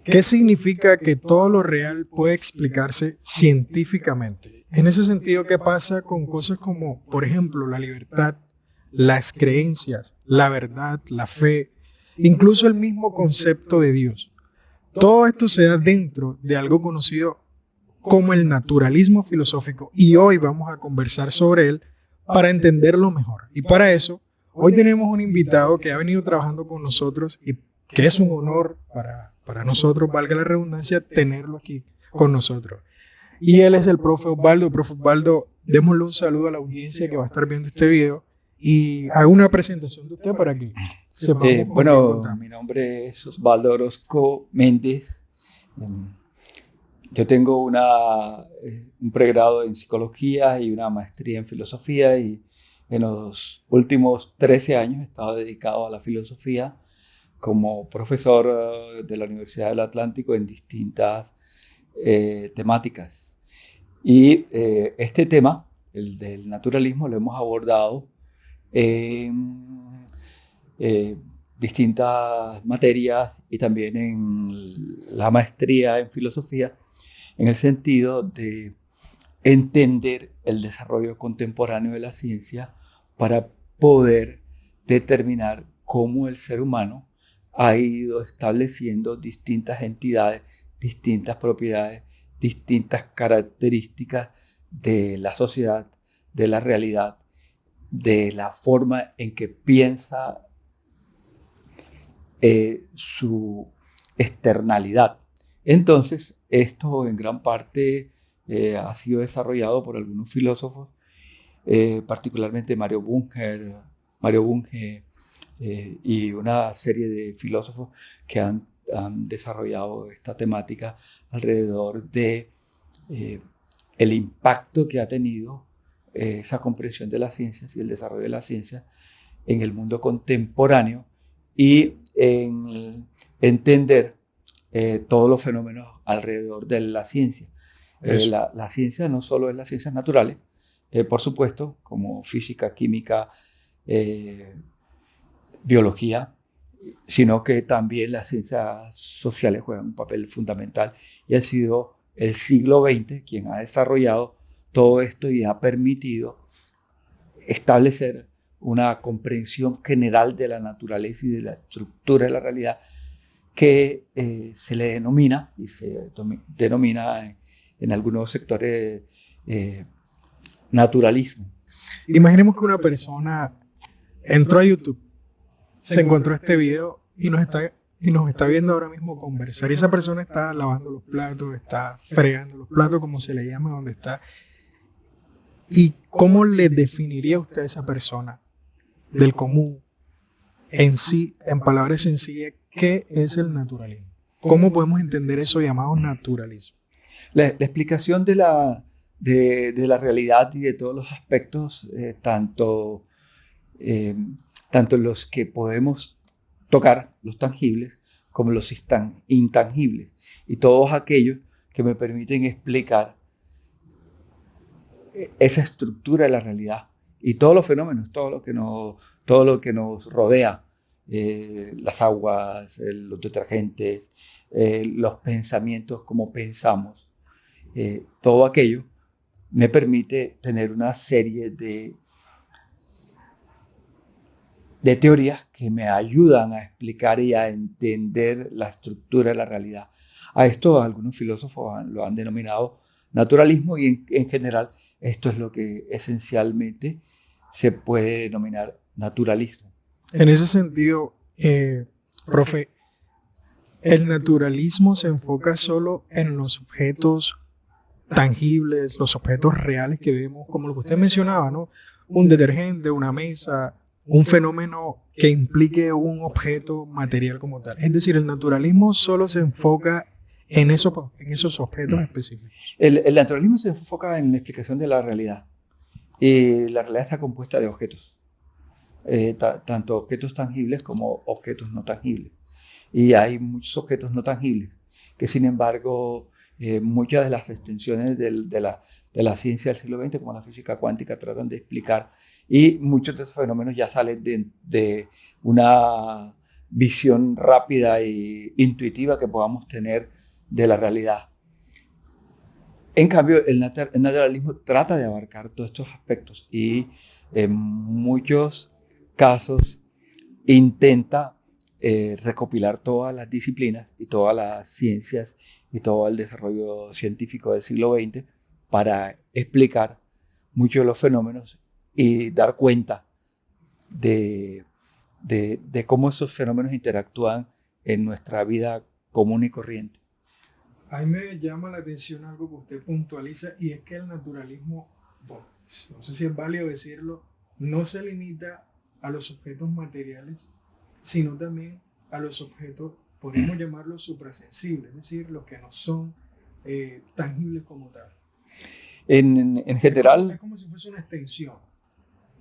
¿Qué significa que todo lo real puede explicarse científicamente? En ese sentido, ¿qué pasa con cosas como, por ejemplo, la libertad, las creencias, la verdad, la fe, incluso el mismo concepto de Dios? Todo esto se da dentro de algo conocido como el naturalismo filosófico y hoy vamos a conversar sobre él para entenderlo mejor. Y para eso, hoy tenemos un invitado que ha venido trabajando con nosotros y que es un honor para nosotros, valga la redundancia, tenerlo aquí con nosotros. Y él es el profe Osvaldo. Profe Osvaldo, démosle un saludo a la audiencia que va a estar viendo este video y haga una presentación de usted para que sepamos. Bueno, mi nombre es Osvaldo Orozco Méndez. Yo tengo un pregrado en psicología y una maestría en filosofía, y en los últimos 13 años he estado dedicado a la filosofía como profesor de la Universidad del Atlántico en distintas temáticas. Y este tema, el del naturalismo, lo hemos abordado en distintas materias y también en la maestría en filosofía, en el sentido de entender el desarrollo contemporáneo de la ciencia para poder determinar cómo el ser humano ha ido estableciendo distintas entidades, distintas propiedades, distintas características de la sociedad, de la realidad, de la forma en que piensa su externalidad. Entonces, esto en gran parte ha sido desarrollado por algunos filósofos, particularmente Mario Bunge y una serie de filósofos que han desarrollado esta temática alrededor de el impacto que ha tenido esa comprensión de las ciencias y el desarrollo de la ciencia en el mundo contemporáneo y en entender todos los fenómenos alrededor de la ciencia. La ciencia no solo es las ciencias naturales, por supuesto, como física, química, biología, sino que también las ciencias sociales juegan un papel fundamental, y ha sido el siglo XX quien ha desarrollado todo esto y ha permitido establecer una comprensión general de la naturaleza y de la estructura de la realidad que se le denomina y se denomina en algunos sectores naturalismo. Imaginemos que una persona entró a YouTube, se encontró este video y nos está viendo ahora mismo conversar. Y esa persona está lavando los platos, está fregando los platos, como se le llama, donde está. ¿Y cómo le definiría usted a esa persona del común en sí, en palabras sencillas, qué es el naturalismo? ¿Cómo podemos entender eso llamado naturalismo? La explicación de la realidad y de todos los aspectos, tanto los que podemos tocar, los tangibles, como los intangibles, y todos aquellos que me permiten explicar esa estructura de la realidad y todos los fenómenos, todo lo que nos rodea, las aguas, los detergentes, los pensamientos, cómo pensamos, todo aquello me permite tener una serie de teorías que me ayudan a explicar y a entender la estructura de la realidad. A esto algunos filósofos lo han denominado naturalismo, y en general esto es lo que esencialmente se puede denominar naturalismo. En ese sentido, profe, ¿el naturalismo se enfoca solo en los objetos tangibles, los objetos reales que vemos, como lo que usted mencionaba, ¿no? Un detergente, una mesa, un fenómeno que implique un objeto material como tal? Es decir, el naturalismo solo se enfoca en esos objetos específicos. El naturalismo se enfoca en la explicación de la realidad. Y la realidad está compuesta de objetos, tanto objetos tangibles como objetos no tangibles. Y hay muchos objetos no tangibles que, sin embargo, muchas de las extensiones de la ciencia del siglo XX, como la física cuántica, tratan de explicar, y muchos de esos fenómenos ya salen de visión rápida e intuitiva que podamos tener de la realidad. En cambio, el naturalismo trata de abarcar todos estos aspectos y en muchos casos intenta recopilar todas las disciplinas y todas las ciencias y todo el desarrollo científico del siglo XX para explicar muchos de los fenómenos y dar cuenta de cómo esos fenómenos interactúan en nuestra vida común y corriente. A mí me llama la atención algo que usted puntualiza, y es que el naturalismo, bueno, no sé si es válido decirlo, no se limita a los objetos materiales, sino también a los objetos, podríamos llamarlos suprasensibles, es decir, los que no son tangibles como tal. En general... Es como si fuese una extensión.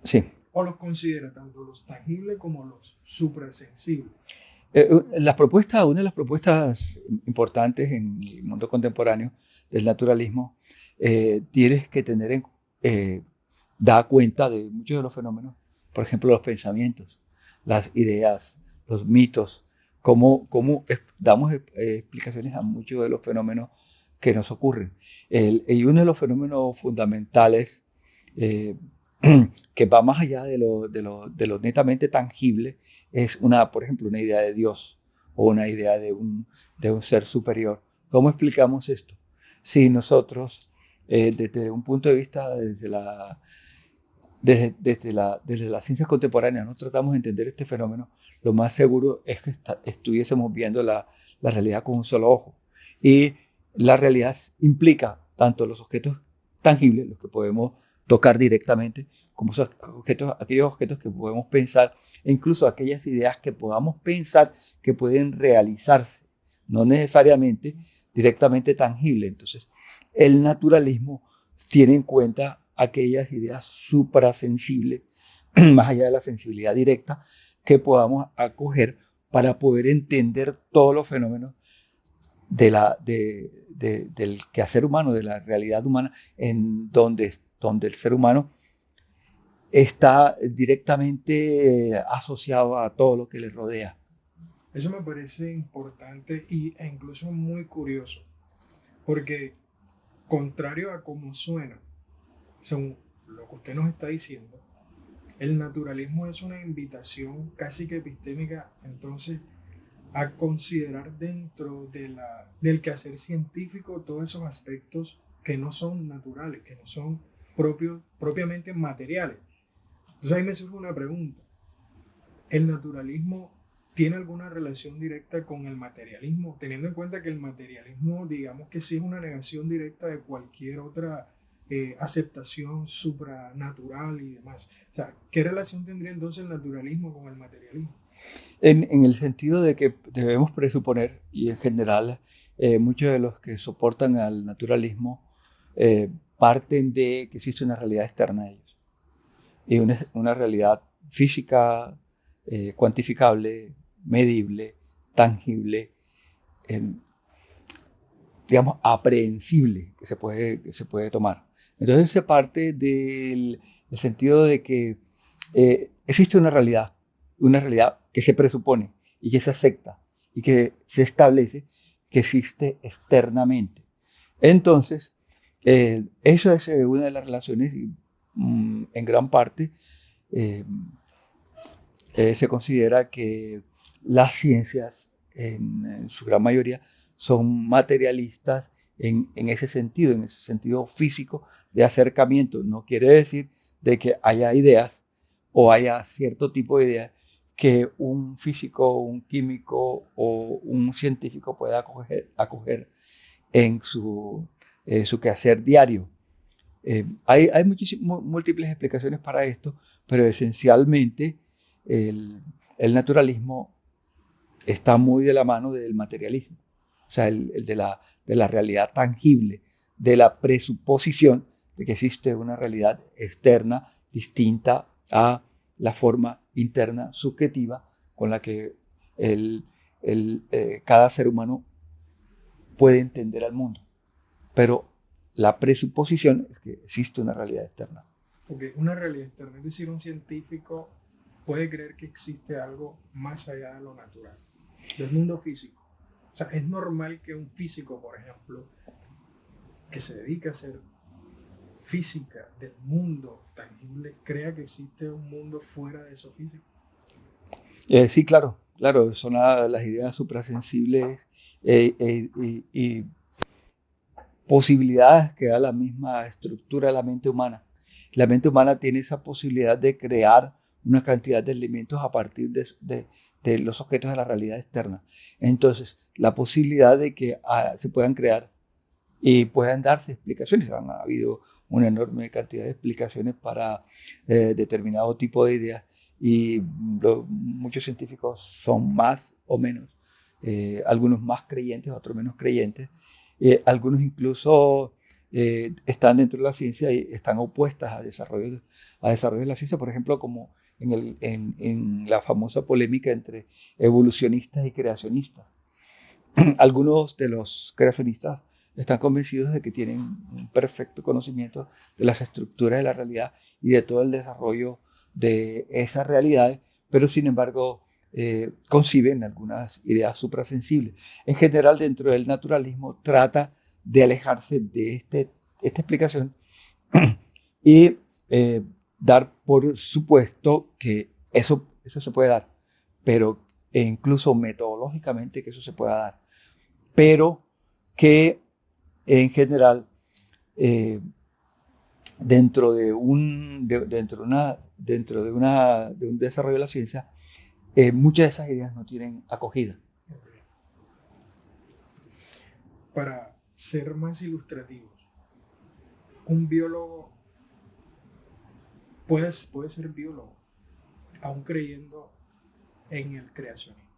Sí. ¿O los considera tanto los tangibles como los suprasensibles? Una de las propuestas importantes en el mundo contemporáneo del naturalismo, tienes que tener da cuenta de muchos de los fenómenos, por ejemplo, los pensamientos, las ideas, los mitos, cómo damos explicaciones a muchos de los fenómenos que nos ocurren. Y uno de los fenómenos fundamentales que va más allá de lo netamente tangible es por ejemplo, una idea de Dios o una idea de un ser superior. ¿Cómo explicamos esto? Si nosotros, desde un punto de vista, desde las ciencias contemporáneas, no tratamos de entender este fenómeno, lo más seguro es que estuviésemos viendo la realidad con un solo ojo. Y la realidad implica tanto los objetos tangibles, los que podemos tocar directamente, como aquellos objetos que podemos pensar, e incluso aquellas ideas que podamos pensar que pueden realizarse, no necesariamente directamente tangibles. Entonces, el naturalismo tiene en cuenta aquellas ideas suprasensibles, más allá de la sensibilidad directa, que podamos acoger para poder entender todos los fenómenos del quehacer humano, de la realidad humana, en donde el ser humano está directamente asociado a todo lo que le rodea. Eso me parece importante e incluso muy curioso, porque contrario a cómo suena, según lo que usted nos está diciendo, el naturalismo es una invitación casi que epistémica, entonces, a considerar dentro del quehacer científico todos esos aspectos que no son naturales, que no son propiamente materiales. Entonces ahí me surge una pregunta. ¿El naturalismo tiene alguna relación directa con el materialismo? Teniendo en cuenta que el materialismo, digamos que sí es una negación directa de cualquier otra aceptación supranatural y demás. O sea, ¿qué relación tendría entonces el naturalismo con el materialismo? En el sentido de que debemos presuponer, y en general muchos de los que soportan al naturalismo parten de que existe una realidad externa a ellos. Y una realidad física, cuantificable, medible, tangible, digamos, aprehensible, que se puede tomar. Entonces se parte del sentido de que existe una realidad que se presupone y que se acepta y que se establece que existe externamente. Entonces, eso es una de las relaciones y en gran parte se considera que las ciencias en su gran mayoría son materialistas en ese sentido físico de acercamiento. No quiere decir de que haya ideas o haya cierto tipo de ideas que un físico, un químico o un científico pueda acoger en su quehacer diario. Hay múltiples explicaciones para esto, pero esencialmente el naturalismo está muy de la mano del materialismo, o sea, el de la realidad tangible, de la presuposición de que existe una realidad externa distinta a la forma interna subjetiva con la que cada ser humano puede entender al mundo. Pero la presuposición es que existe una realidad externa. Porque una realidad externa, es decir, un científico puede creer que existe algo más allá de lo natural, del mundo físico. O sea, es normal que un físico, por ejemplo, que se dedica a hacer física del mundo tangible, crea que existe un mundo fuera de eso físico. Sí, claro, claro, son las ideas suprasensibles y posibilidades que da la misma estructura de la mente humana. La mente humana tiene esa posibilidad de crear una cantidad de elementos a partir de los objetos de la realidad externa. Entonces, la posibilidad de que se puedan crear y puedan darse explicaciones. Han habido una enorme cantidad de explicaciones para determinado tipo de ideas y muchos científicos son más o menos, algunos más creyentes, otros menos creyentes. Algunos incluso están dentro de la ciencia y están opuestas a desarrollo de la ciencia, por ejemplo, como en la famosa polémica entre evolucionistas y creacionistas. Algunos de los creacionistas están convencidos de que tienen un perfecto conocimiento de las estructuras de la realidad y de todo el desarrollo de esas realidades, pero sin embargo conciben algunas ideas suprasensibles. En general, dentro del naturalismo, trata de alejarse de esta explicación y dar por supuesto que eso se puede dar, pero incluso metodológicamente que eso se pueda dar, pero que en general dentro de un desarrollo de la ciencia, muchas de esas ideas no tienen acogida. Okay. Para ser más ilustrativos, un biólogo puede ser biólogo, aún creyendo en el creacionismo.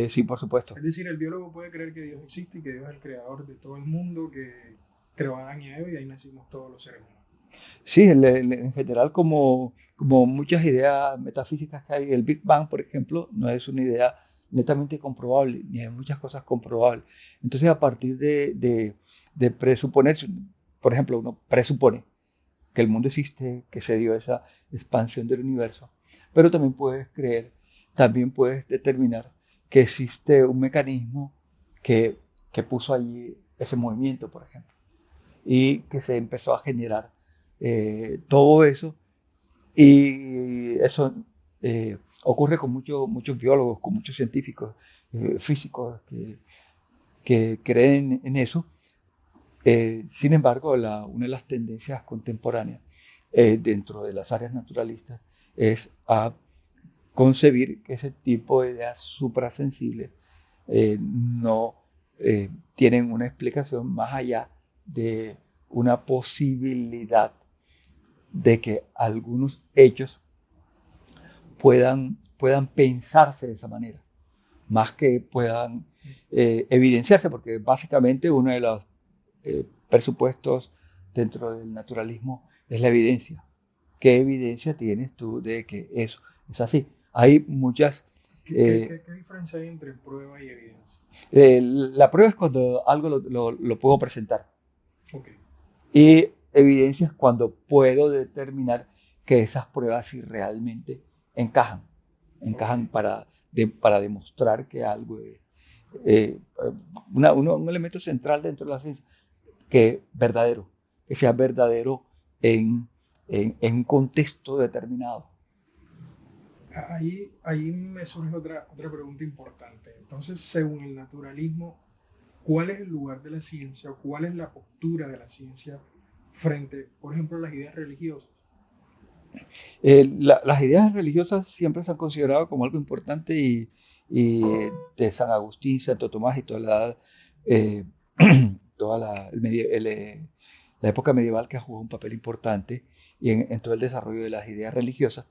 Sí, por supuesto. Es decir, el biólogo puede creer que Dios existe y que Dios es el creador de todo el mundo, que creó a Adán y a Eva y ahí nacimos todos los seres humanos. Sí, en general, como muchas ideas metafísicas que hay, el Big Bang, por ejemplo, no es una idea netamente comprobable, ni hay muchas cosas comprobables. Entonces, a partir de presuponer, por ejemplo, uno presupone que el mundo existe, que se dio esa expansión del universo, pero también puedes creer, también puedes determinar que existe un mecanismo que puso allí ese movimiento, por ejemplo, y que se empezó a generar todo eso, y eso ocurre con muchos biólogos, con muchos científicos, físicos que creen en eso. Sin embargo, una de las tendencias contemporáneas dentro de las áreas naturalistas es a concebir que ese tipo de ideas suprasensibles no tienen una explicación más allá de una posibilidad de que algunos hechos puedan pensarse de esa manera, más que puedan evidenciarse, porque básicamente uno de los presupuestos dentro del naturalismo es la evidencia. ¿Qué evidencia tienes tú de que eso es así? Hay muchas... ¿Qué diferencia hay entre prueba y evidencia? La prueba es cuando algo lo puedo presentar. Okay. Y evidencia es cuando puedo determinar que esas pruebas sí realmente encajan para demostrar que algo es un elemento central dentro de la ciencia, que sea verdadero en un contexto determinado. Ahí me surge otra pregunta importante. Entonces, según el naturalismo, ¿cuál es el lugar de la ciencia o cuál es la postura de la ciencia frente, por ejemplo, a las ideas religiosas? Las ideas religiosas siempre se han considerado como algo importante y de San Agustín, Santo Tomás y toda la época medieval, que ha jugado un papel importante y en todo el desarrollo de las ideas religiosas.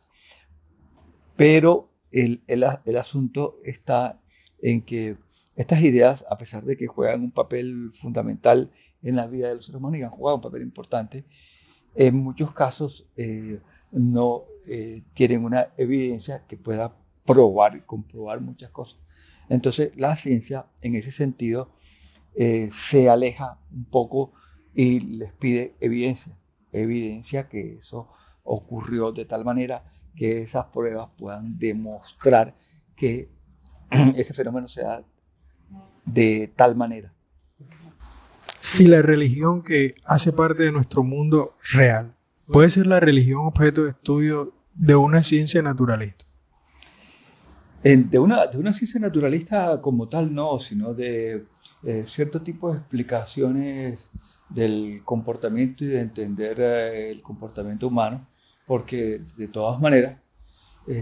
Pero el asunto está en que estas ideas, a pesar de que juegan un papel fundamental en la vida de los seres humanos y han jugado un papel importante, en muchos casos no tienen una evidencia que pueda probar y comprobar muchas cosas. Entonces, la ciencia, en ese sentido, se aleja un poco y les pide evidencia que eso ocurrió de tal manera que esas pruebas puedan demostrar que ese fenómeno se da de tal manera. Si la religión que hace parte de nuestro mundo real puede ser la religión objeto de estudio de una ciencia naturalista. De una ciencia naturalista como tal no, sino de cierto tipo de explicaciones del comportamiento y de entender el comportamiento humano, porque de todas maneras,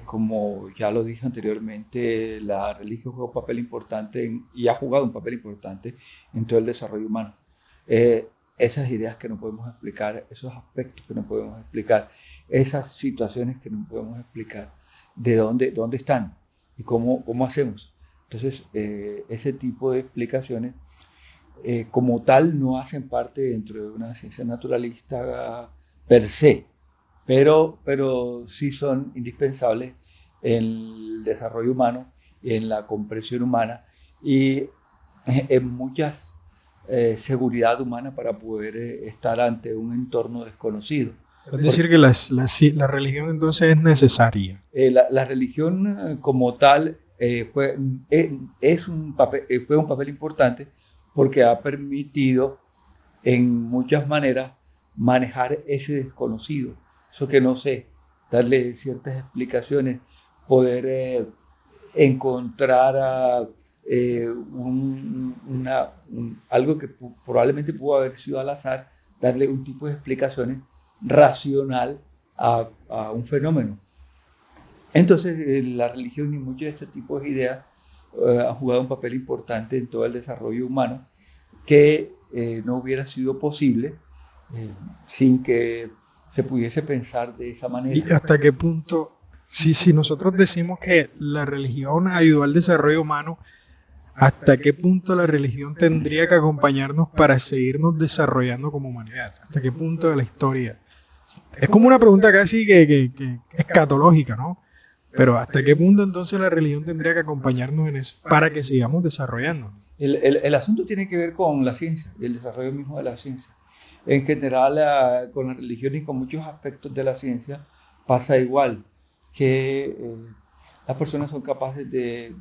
como ya lo dije anteriormente, la religión juega un papel importante y ha jugado un papel importante en todo el desarrollo humano. Esas ideas que no podemos explicar, esos aspectos que no podemos explicar, esas situaciones que no podemos explicar, de dónde están y cómo hacemos. Entonces, ese tipo de explicaciones como tal no hacen parte dentro de una ciencia naturalista per se, pero sí son indispensables en el desarrollo humano, en la comprensión humana y en muchas seguridad humana para poder estar ante un entorno desconocido. Es decir, que la religión entonces es necesaria. La religión como tal juega un papel importante porque ha permitido en muchas maneras manejar ese desconocido, eso que no sé, darle ciertas explicaciones, poder encontrar algo que probablemente pudo haber sido al azar, darle un tipo de explicaciones racional a un fenómeno. Entonces, la religión y muchos de este tipo de ideas han jugado un papel importante en todo el desarrollo humano que no hubiera sido posible sin que se pudiese pensar de esa manera. ¿Y hasta qué punto, si nosotros decimos que la religión ayudó al desarrollo humano, hasta qué punto la religión tendría que acompañarnos para seguirnos desarrollando como humanidad? ¿Hasta qué punto de la historia? Es como una pregunta casi que escatológica, ¿no? Pero ¿hasta qué punto entonces la religión tendría que acompañarnos en eso para que sigamos desarrollando? El asunto tiene que ver con la ciencia y el desarrollo mismo de la ciencia. En general, con la religión y con muchos aspectos de la ciencia pasa igual, que las personas son capaces de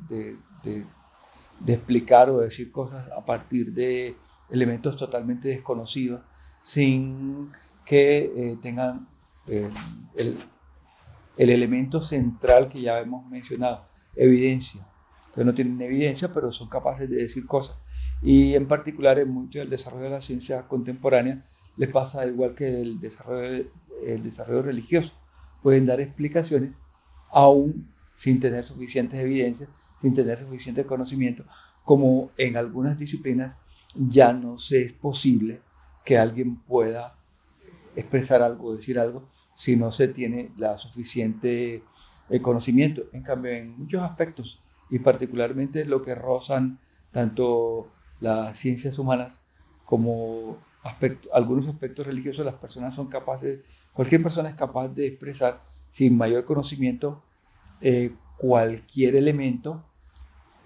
explicar o decir cosas a partir de elementos totalmente desconocidos, sin que tengan el elemento central que ya hemos mencionado, evidencia. Entonces no tienen evidencia, pero son capaces de decir cosas. Y en particular en mucho del desarrollo de la ciencia contemporánea les pasa igual que el desarrollo religioso. Pueden dar explicaciones aún sin tener suficientes evidencias, sin tener suficiente conocimiento, como en algunas disciplinas ya no se es posible que alguien pueda expresar algo, decir algo, si no se tiene la suficiente conocimiento. En cambio, en muchos aspectos, y particularmente lo que rozan tanto las ciencias humanas como algunos aspectos religiosos, las personas son capaces, cualquier persona es capaz de expresar sin mayor conocimiento cualquier elemento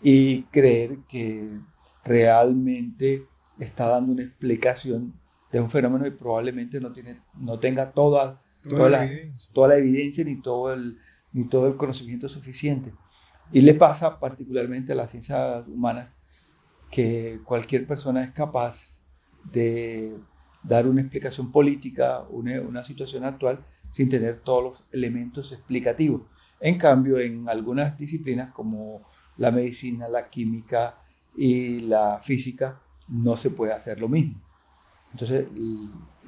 y creer que realmente está dando una explicación de un fenómeno y probablemente no tenga toda la evidencia ni todo el conocimiento suficiente. Y le pasa particularmente a las ciencias humanas que cualquier persona es capaz de dar una explicación política, una situación actual, sin tener todos los elementos explicativos. En cambio, en algunas disciplinas como la medicina, la química y la física, no se puede hacer lo mismo. Entonces,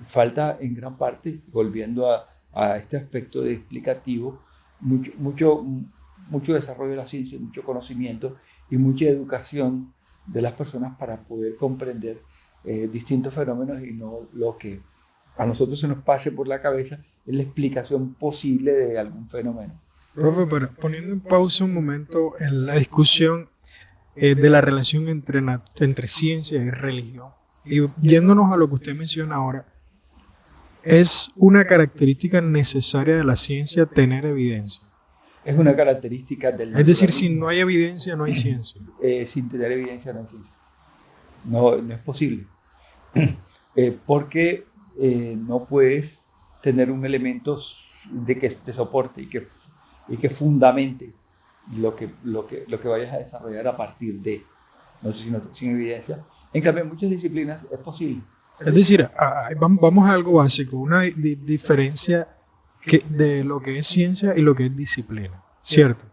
falta en gran parte, volviendo a este aspecto de explicativo, mucho desarrollo de la ciencia, mucho conocimiento y mucha educación de las personas para poder comprender distintos fenómenos y no lo que a nosotros se nos pase por la cabeza es la explicación posible de algún fenómeno. Profe, pero poniendo en pausa un momento en la discusión de la relación entre ciencia y religión, y yéndonos a lo que usted menciona ahora, ¿es una característica necesaria de la ciencia tener evidencia? Es una característica del... Es decir, si no hay evidencia, no hay ciencia. Sin tener evidencia no hay ciencia. No es posible. Porque no puedes tener un elemento de soporte y que fundamente lo que vayas a desarrollar a partir de, no sé si sin evidencia. En cambio, en muchas disciplinas es posible. Es decir, vamos a algo básico, una diferencia de lo que es ciencia y lo que es disciplina, ¿cierto?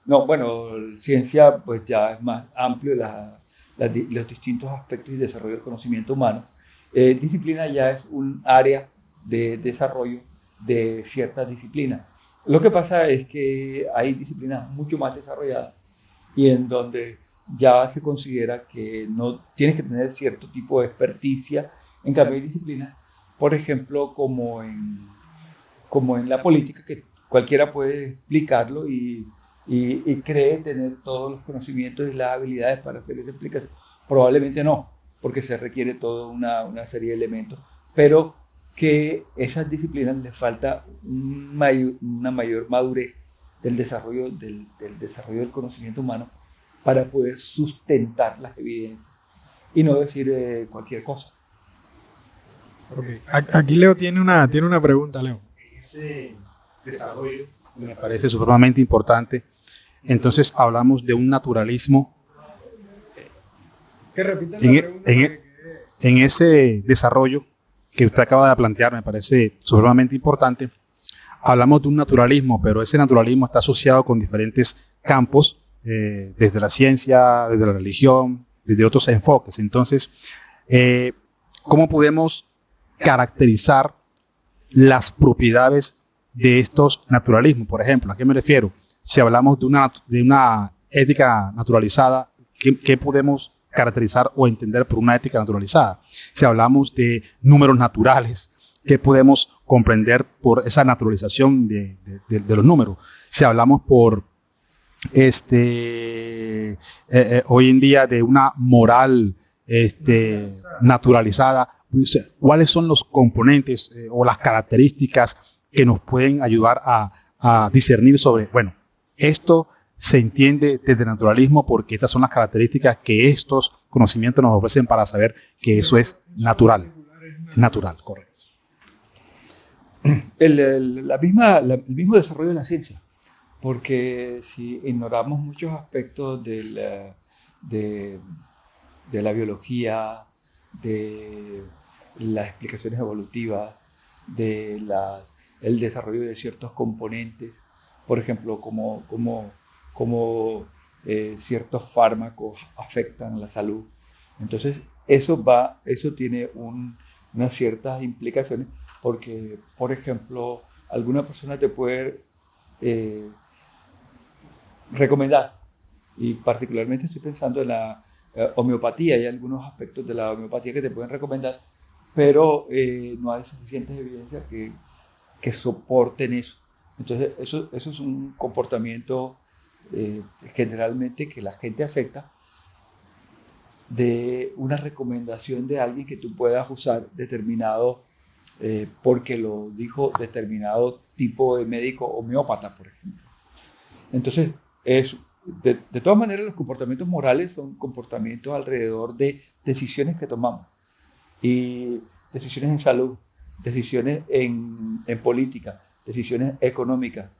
No, bueno, ciencia pues ya es más amplio los distintos aspectos y desarrollo del conocimiento humano. Disciplina ya es un área de desarrollo de ciertas disciplinas. Lo que pasa es que hay disciplinas mucho más desarrolladas y en donde ya se considera que no tienes que tener cierto tipo de experticia. En cambio, hay disciplinas, por ejemplo, como en la política, que cualquiera puede explicarlo y cree tener todos los conocimientos y las habilidades para hacer esa explicación. Probablemente no, porque se requiere toda una serie de elementos, pero que esas disciplinas les falta una mayor madurez del desarrollo del conocimiento humano para poder sustentar las evidencias y no decir cualquier cosa. Okay. Aquí Leo tiene una pregunta, Leo. Ese desarrollo me parece supremamente importante. Entonces hablamos de un naturalismo. Que repita la pregunta. En ese desarrollo que usted acaba de plantear me parece supremamente importante. Hablamos de un naturalismo, pero ese naturalismo está asociado con diferentes campos, desde la ciencia, desde la religión, desde otros enfoques. Entonces, ¿cómo podemos caracterizar las propiedades de estos naturalismos? Por ejemplo, ¿a qué me refiero? Si hablamos de una ética naturalizada, ¿qué podemos caracterizar o entender por una ética naturalizada? Si hablamos de números naturales, ¿qué podemos comprender por esa naturalización de los números? Si hablamos por hoy en día de una moral naturalizada, ¿cuáles son los componentes o las características que nos pueden ayudar a discernir sobre, bueno, esto se entiende desde el naturalismo porque estas son las características que estos conocimientos nos ofrecen para saber que eso es natural? Natural, correcto. El mismo desarrollo de la ciencia, porque si ignoramos muchos aspectos de la biología, de las explicaciones evolutivas, el desarrollo de ciertos componentes, por ejemplo, como ciertos fármacos afectan la salud. Entonces, eso tiene unas ciertas implicaciones, porque, por ejemplo, alguna persona te puede recomendar, y particularmente estoy pensando en la homeopatía. Hay algunos aspectos de la homeopatía que te pueden recomendar, pero no hay suficientes evidencias que soporten eso. Entonces, eso es un comportamiento generalmente que la gente acepta, de una recomendación de alguien que tú puedas usar determinado, porque lo dijo determinado tipo de médico homeópata, por ejemplo. Entonces, de todas maneras, los comportamientos morales son comportamientos alrededor de decisiones que tomamos, y decisiones en salud, decisiones en política, decisiones económicas,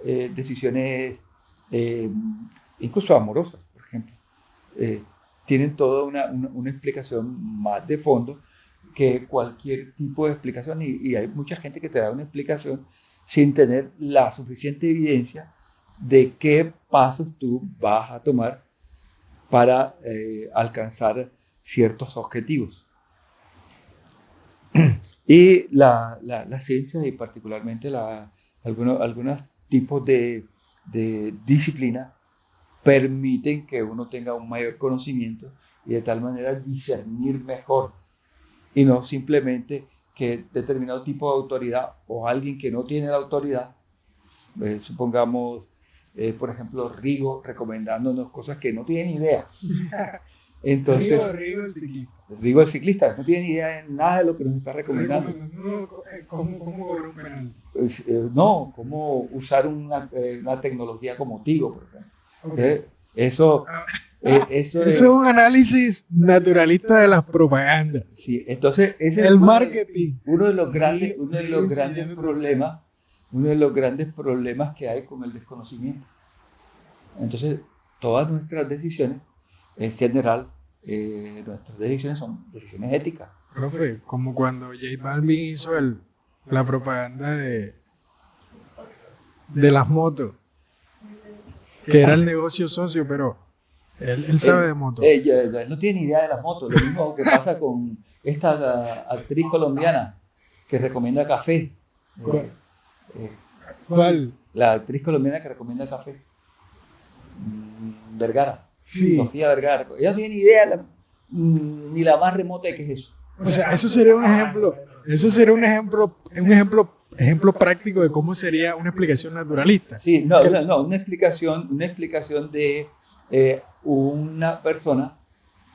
decisiones incluso amorosas, por ejemplo. Tienen toda una explicación más de fondo que cualquier tipo de explicación, y hay mucha gente que te da una explicación sin tener la suficiente evidencia de qué pasos tú vas a tomar para alcanzar ciertos objetivos. Y la ciencia, y particularmente algunos tipos de disciplina, permiten que uno tenga un mayor conocimiento y de tal manera discernir mejor, y no simplemente que determinado tipo de autoridad o alguien que no tiene la autoridad, supongamos, por ejemplo, Rigo recomendándonos cosas que no tiene idea. Entonces, Rigo el ciclista no tiene idea de nada de lo que nos está recomendando. ¿Cómo cobrar un penalti? No, cómo usar una tecnología como Tigo, por ejemplo. Okay. Eso Eso es un análisis naturalista de las propagandas. Sí, entonces ese es El marketing. uno de los grandes problemas que hay con el desconocimiento. Entonces, todas nuestras decisiones, en general, nuestras decisiones son decisiones éticas. Profe, como cuando J Balvin hizo la propaganda de las motos, que era el negocio socio, pero él sabe de motos. Él no tiene ni idea de las motos. Lo mismo que pasa con esta actriz colombiana que recomienda café. ¿Cuál? La actriz colombiana que recomienda café. Vergara. Sí. Sofía Vergara. Ella no tiene ni idea ni la más remota de qué es eso. O sea, eso sería un ejemplo. Eso sería un ejemplo práctico de cómo sería una explicación naturalista. Sí, una explicación de una persona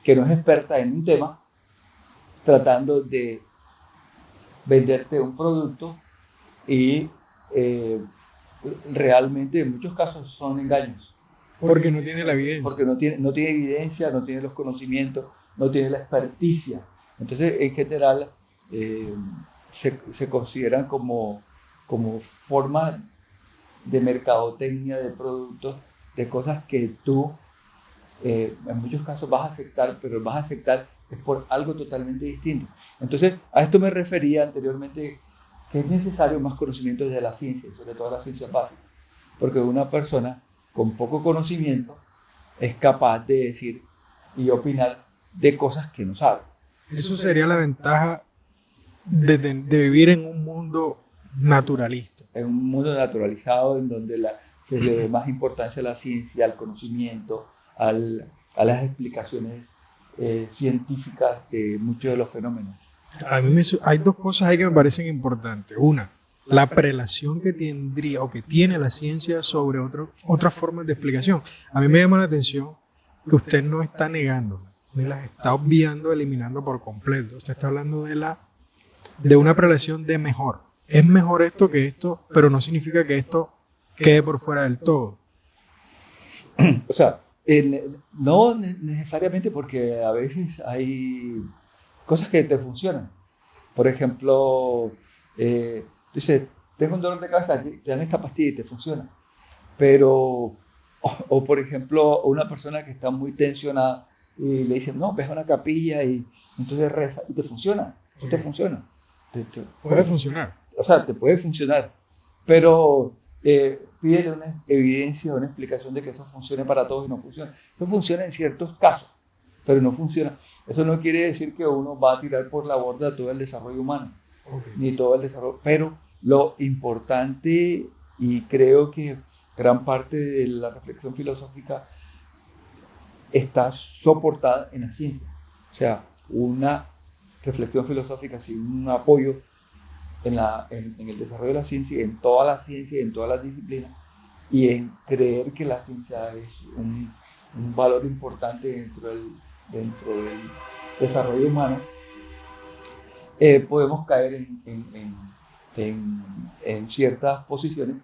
que no es experta en un tema tratando de venderte un producto y realmente en muchos casos son engaños. Porque no tiene la evidencia. Porque no tiene evidencia, no tiene los conocimientos, no tiene la experticia. Entonces, en general, se consideran como formas de mercadotecnia de productos, de cosas que tú en muchos casos vas a aceptar, pero vas a aceptar es por algo totalmente distinto. Entonces, a esto me refería anteriormente, que es necesario más conocimiento de la ciencia, sobre todo la ciencia básica, porque una persona con poco conocimiento es capaz de decir y opinar de cosas que no sabe. Eso sería la ventaja de vivir en un mundo naturalista. En un mundo naturalizado en donde se le dé más importancia a la ciencia, al conocimiento, a las explicaciones científicas de muchos de los fenómenos. Hay dos cosas ahí que me parecen importantes. Una, la prelación que tendría o que tiene la ciencia sobre otras formas de explicación. A mí me llama la atención que usted no está negándolas, ni las está obviando, eliminando por completo. Usted está hablando de una prelación de mejor. Es mejor esto que esto, pero no significa que esto quede por fuera del todo. O sea, no necesariamente, porque a veces hay cosas que te funcionan. Por ejemplo, dices, tengo un dolor de cabeza, te dan esta pastilla y te funciona. Pero, o por ejemplo, una persona que está muy tensionada y le dicen, no, ves a una capilla y entonces reza y te funciona. Eso te funciona. Puede funcionar. O sea, te puede funcionar. Pero pídele una evidencia, una explicación de que eso funcione para todos y no funciona. Eso funciona en ciertos casos, pero no funciona. Eso no quiere decir que uno va a tirar por la borda todo el desarrollo humano, ni todo el desarrollo. Pero lo importante, y creo que gran parte de la reflexión filosófica está soportada en la ciencia. O sea, una reflexión filosófica sin un apoyo en el desarrollo de la ciencia, en toda la ciencia, en todas las disciplinas, y en creer que la ciencia es un valor importante dentro del desarrollo humano, podemos caer en ciertas posiciones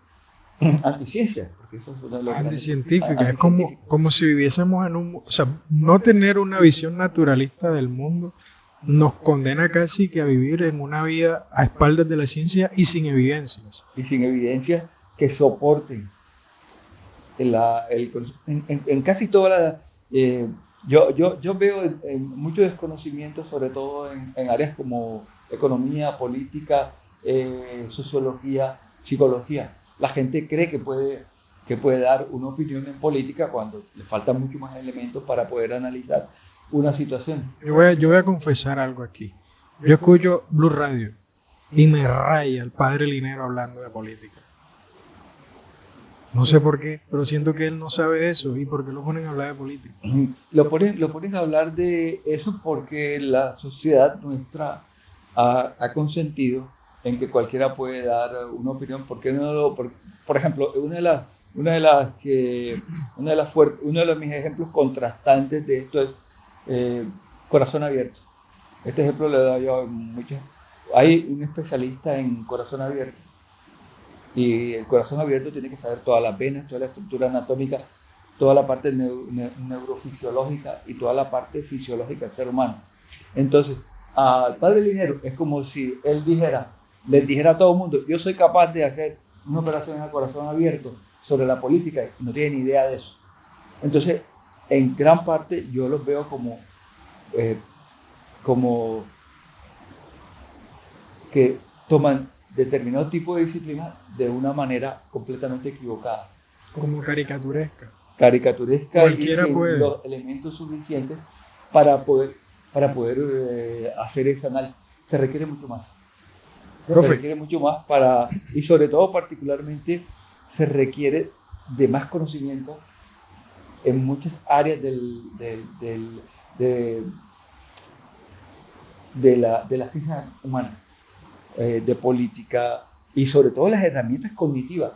anticiencias, porque eso es una de las anticientíficas. Es como si viviésemos en un... O sea, no tener una visión naturalista del mundo nos condena casi que a vivir en una vida a espaldas de la ciencia y sin evidencias. Y sin evidencias que soporten en casi todas las... yo veo mucho desconocimiento, sobre todo en áreas como economía, política, sociología, psicología. La gente cree que puede dar una opinión en política cuando le faltan muchos más elementos para poder analizar una situación. Yo voy a confesar algo aquí. Yo escucho Blue Radio y me raya el padre Linero hablando de política. No sé por qué, pero siento que él no sabe eso. ¿Y por qué lo ponen a hablar de política? Lo ponen a hablar de eso porque la sociedad nuestra ha consentido en que cualquiera puede dar una opinión. Por ejemplo, uno de mis ejemplos contrastantes de esto es corazón abierto. Este ejemplo le doy yo a muchos. Hay un especialista en corazón abierto y el corazón abierto tiene que saber todas las venas, toda la estructura anatómica toda la parte neurofisiológica y toda la parte fisiológica del ser humano. Entonces, al padre Linero es como si él les dijera a todo el mundo, yo soy capaz de hacer una operación a corazón abierto sobre la política, y no tienen ni idea de eso. Entonces, en gran parte yo los veo como que toman determinado tipo de disciplina de una manera completamente equivocada. Como caricaturesca. Cualquiera y puede. Los elementos suficientes para poder hacer ese análisis. Se requiere mucho más. Profe. Se requiere mucho más y sobre todo particularmente se requiere de más conocimiento en muchas áreas de la ciencia humana, de política y sobre todo las herramientas cognitivas.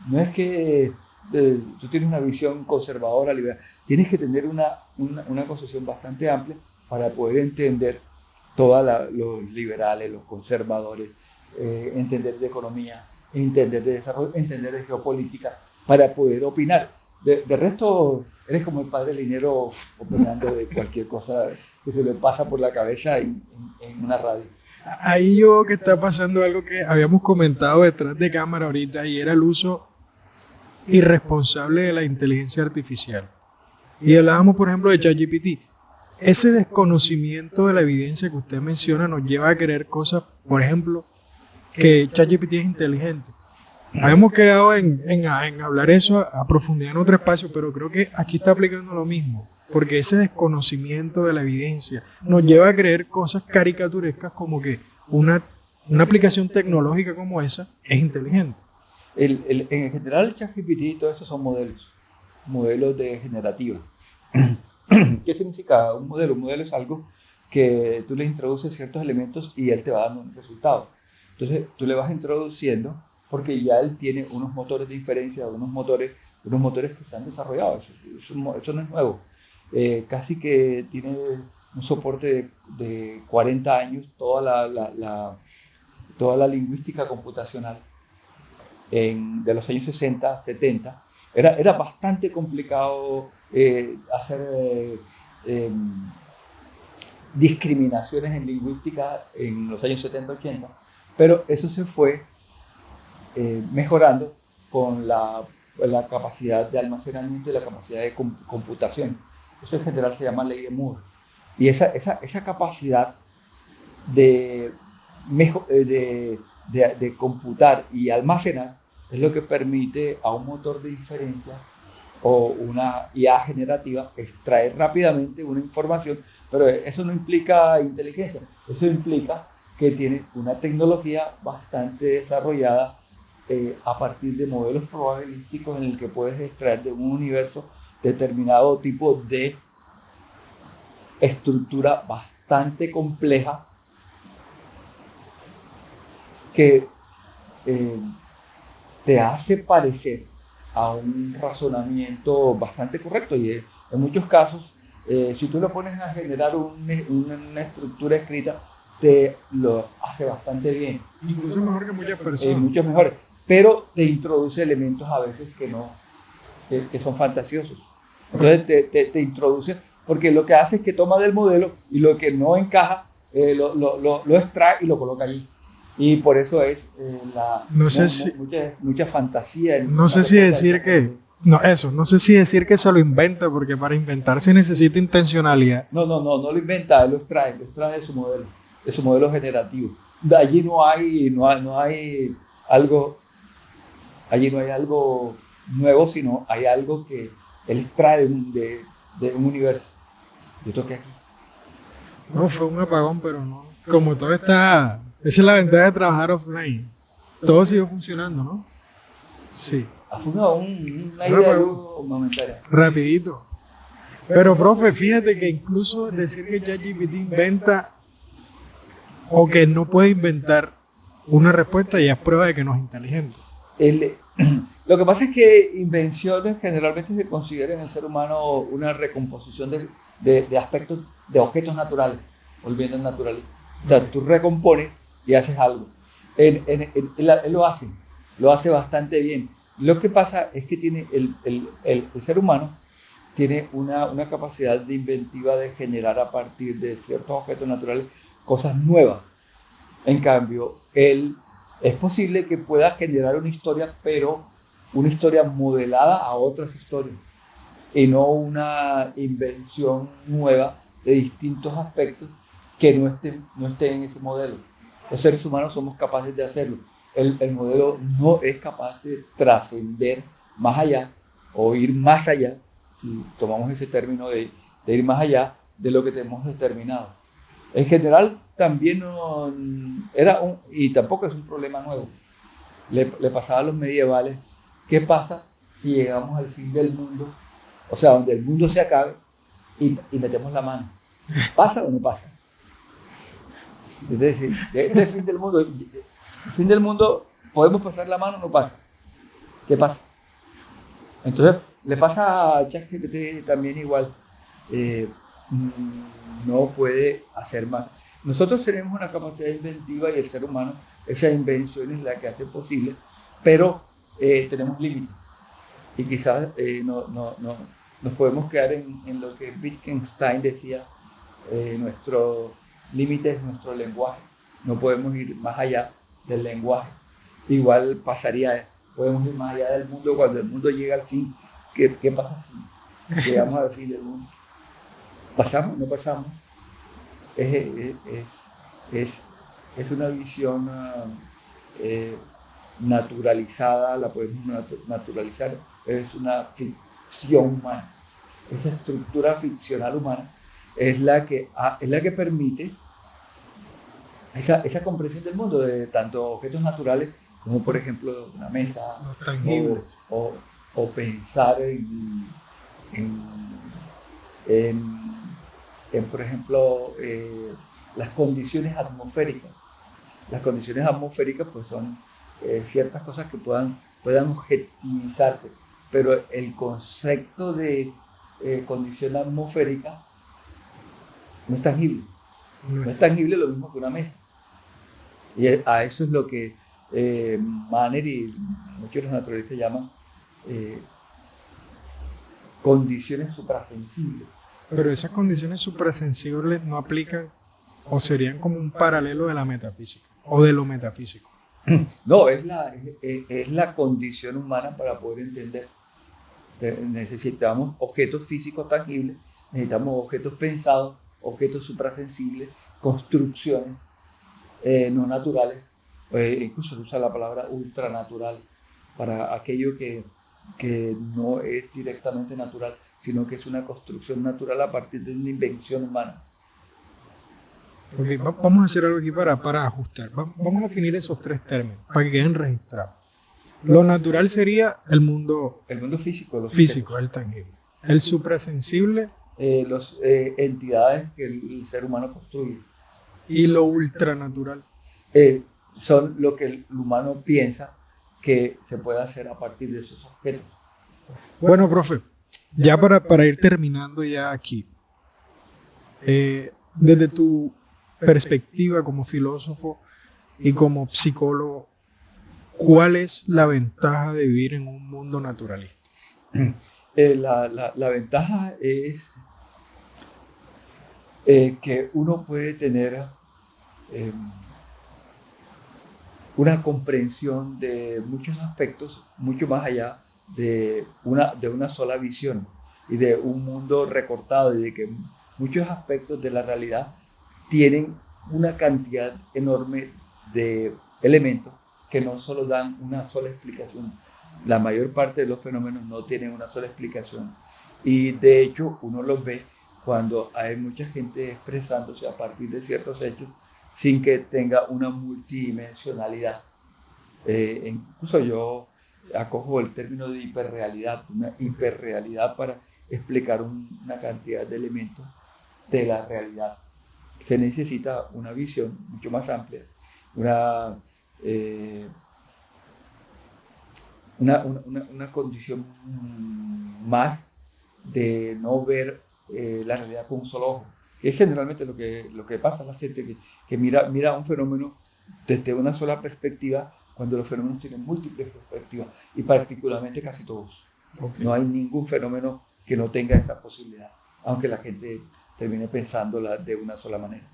No es que tú tienes una visión conservadora, liberal, tienes que tener una concepción bastante amplia para poder entender los liberales, los conservadores, entender de economía, entender de desarrollo, entender de geopolítica, para poder opinar. De resto, eres como el padre Linero opinando de cualquier cosa que se le pasa por la cabeza en una radio. Ahí yo veo que está pasando algo que habíamos comentado detrás de cámara ahorita, y era el uso irresponsable de la inteligencia artificial. Y hablábamos, por ejemplo, de ChatGPT. Ese desconocimiento de la evidencia que usted menciona nos lleva a creer cosas, por ejemplo, que ChatGPT es inteligente. Habíamos quedado en hablar eso a profundidad en otro espacio, pero creo que aquí está aplicando lo mismo, porque ese desconocimiento de la evidencia nos lleva a creer cosas caricaturescas como que una aplicación tecnológica como esa es inteligente. En general, el ChatGPT y todo eso son modelos de generativa. ¿Qué significa un modelo? Un modelo es algo que tú le introduces ciertos elementos y él te va dando un resultado. Entonces, tú le vas introduciendo porque ya él tiene unos motores de inferencia, unos motores que se han desarrollado. Eso no es nuevo. Casi que tiene un soporte de 40 años, toda la lingüística computacional de los años 60, 70. Era bastante complicado hacer discriminaciones en lingüística en los años 70, 80, pero eso se fue mejorando con la capacidad de almacenamiento y la capacidad de computación. Eso en general se llama ley de Moore. Y esa capacidad de computar y almacenar es lo que permite a un motor de inferencia o una IA generativa extraer rápidamente una información, pero eso no implica inteligencia, eso implica que tiene una tecnología bastante desarrollada a partir de modelos probabilísticos en el que puedes extraer de un universo determinado tipo de estructura bastante compleja que te hace parecer a un razonamiento bastante correcto, y en muchos casos, si tú lo pones a generar una estructura escrita, te lo hace bastante bien. Incluso mejor que muchas personas. Mucho mejor, pero te introduce elementos a veces que son fantasiosos. Entonces te introduce, porque lo que hace es que toma del modelo y lo que no encaja lo extrae y lo coloca allí. Y por eso es mucha fantasía. No sé si decir que... No sé si decir que se lo inventa, porque para inventar se necesita intencionalidad. No lo inventa, él lo extrae de su modelo generativo. De allí no hay algo nuevo, sino hay algo que él extrae de un universo. Yo toqué aquí. No, fue un apagón, pero no. Como todo está... Esa es la ventaja de trabajar offline. Todo siguió funcionando, ¿no? Sí. Ha funcionado una idea momentánea. Rapidito. Pero, profe, fíjate que incluso decir que ChatGPT inventa o que no puede inventar una respuesta ya es prueba de que no es inteligente. Lo que pasa es que invenciones generalmente se consideran en el ser humano una recomposición de aspectos, de objetos naturales, volviendo al naturalismo. O sea, tú recompones y haces algo. Él lo hace bastante bien. Lo que pasa es que tiene el ser humano tiene una capacidad de inventiva de generar a partir de ciertos objetos naturales cosas nuevas. En cambio, él es posible que pueda generar una historia, pero una historia modelada a otras historias y no una invención nueva de distintos aspectos que no estén en ese modelo. Los seres humanos somos capaces de hacerlo. El modelo no es capaz de trascender más allá o ir más allá, si tomamos ese término de ir más allá de lo que tenemos determinado. En general, también y tampoco es un problema nuevo. Le pasaba a los medievales, ¿qué pasa si llegamos al fin del mundo? O sea, donde el mundo se acabe y metemos la mano. ¿Pasa o no pasa? Es decir, el fin del mundo, ¿podemos pasar la mano o no pasa? ¿Qué pasa? Entonces, le pasa a ChatGPT también igual. No puede hacer más. Nosotros tenemos una capacidad inventiva y el ser humano, esa invención es la que hace posible, pero tenemos límites. Y quizás nos podemos quedar en lo que Wittgenstein decía, nuestro límite es nuestro lenguaje. No podemos ir más allá del lenguaje. Igual podemos ir más allá del mundo cuando el mundo llega al fin. ¿Qué pasa si llegamos al fin del mundo? ¿Pasamos? ¿No pasamos? Es una visión naturalizada, la podemos naturalizar, es una ficción humana. Esa estructura ficcional humana es la que permite esa comprensión del mundo de tanto objetos naturales como, por ejemplo, una mesa o pensar en, por ejemplo, las condiciones atmosféricas. Las condiciones atmosféricas pues son ciertas cosas que puedan objetivizarse, pero el concepto de condición atmosférica no es tangible. No es tangible lo mismo que una mesa. Y a eso es lo que Mahner y muchos de los naturalistas llaman condiciones suprasensibles. Pero esas condiciones suprasensibles no aplican o serían como un paralelo de la metafísica o de lo metafísico. No, es la condición humana para poder entender. Necesitamos objetos físicos tangibles, necesitamos objetos pensados, objetos suprasensibles, construcciones no naturales. Incluso se usa la palabra ultranatural para aquello que no es directamente natural, sino que es una construcción natural a partir de una invención humana. Okay, vamos a hacer algo aquí para ajustar. Vamos a definir esos tres términos para que queden registrados. Lo natural sería el mundo físico, físico, el tangible. El suprasensible, las entidades que el ser humano construye. Y lo ultranatural. Son lo que el humano piensa que se puede hacer a partir de esos objetos. Bueno, profe, ya para ir terminando ya aquí, desde tu perspectiva como filósofo y como psicólogo, ¿cuál es la ventaja de vivir en un mundo naturalista? La ventaja es que uno puede tener una comprensión de muchos aspectos mucho más allá de una sola visión y de un mundo recortado, y de que muchos aspectos de la realidad tienen una cantidad enorme de elementos que no solo dan una sola explicación. La mayor parte de los fenómenos no tienen una sola explicación, y de hecho uno los ve cuando hay mucha gente expresándose a partir de ciertos hechos sin que tenga una multidimensionalidad. Incluso yo acojo el término de hiperrealidad, una hiperrealidad para explicar una cantidad de elementos de la realidad. Se necesita una visión mucho más amplia, una condición más de no ver la realidad con un solo ojo. Es generalmente lo que pasa a la gente que mira un fenómeno desde una sola perspectiva, cuando los fenómenos tienen múltiples perspectivas, y particularmente casi todos. Okay. No hay ningún fenómeno que no tenga esa posibilidad, aunque la gente termine pensándola de una sola manera.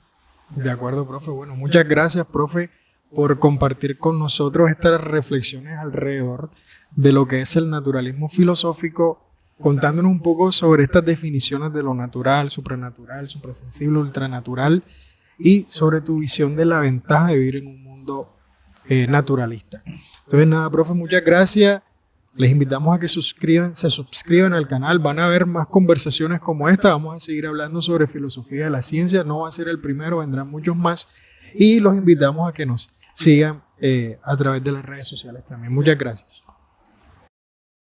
De acuerdo, profe. Bueno, muchas gracias, profe, por compartir con nosotros estas reflexiones alrededor de lo que es el naturalismo filosófico, contándonos un poco sobre estas definiciones de lo natural, suprasensible, ultranatural, y sobre tu visión de la ventaja de vivir en un mundo naturalista. Entonces, nada, profe, muchas gracias. Les invitamos a que se suscriban al canal. Van a haber más conversaciones como esta. Vamos a seguir hablando sobre filosofía de la ciencia. No va a ser el primero, vendrán muchos más. Y los invitamos a que nos sigan a través de las redes sociales también. Muchas gracias.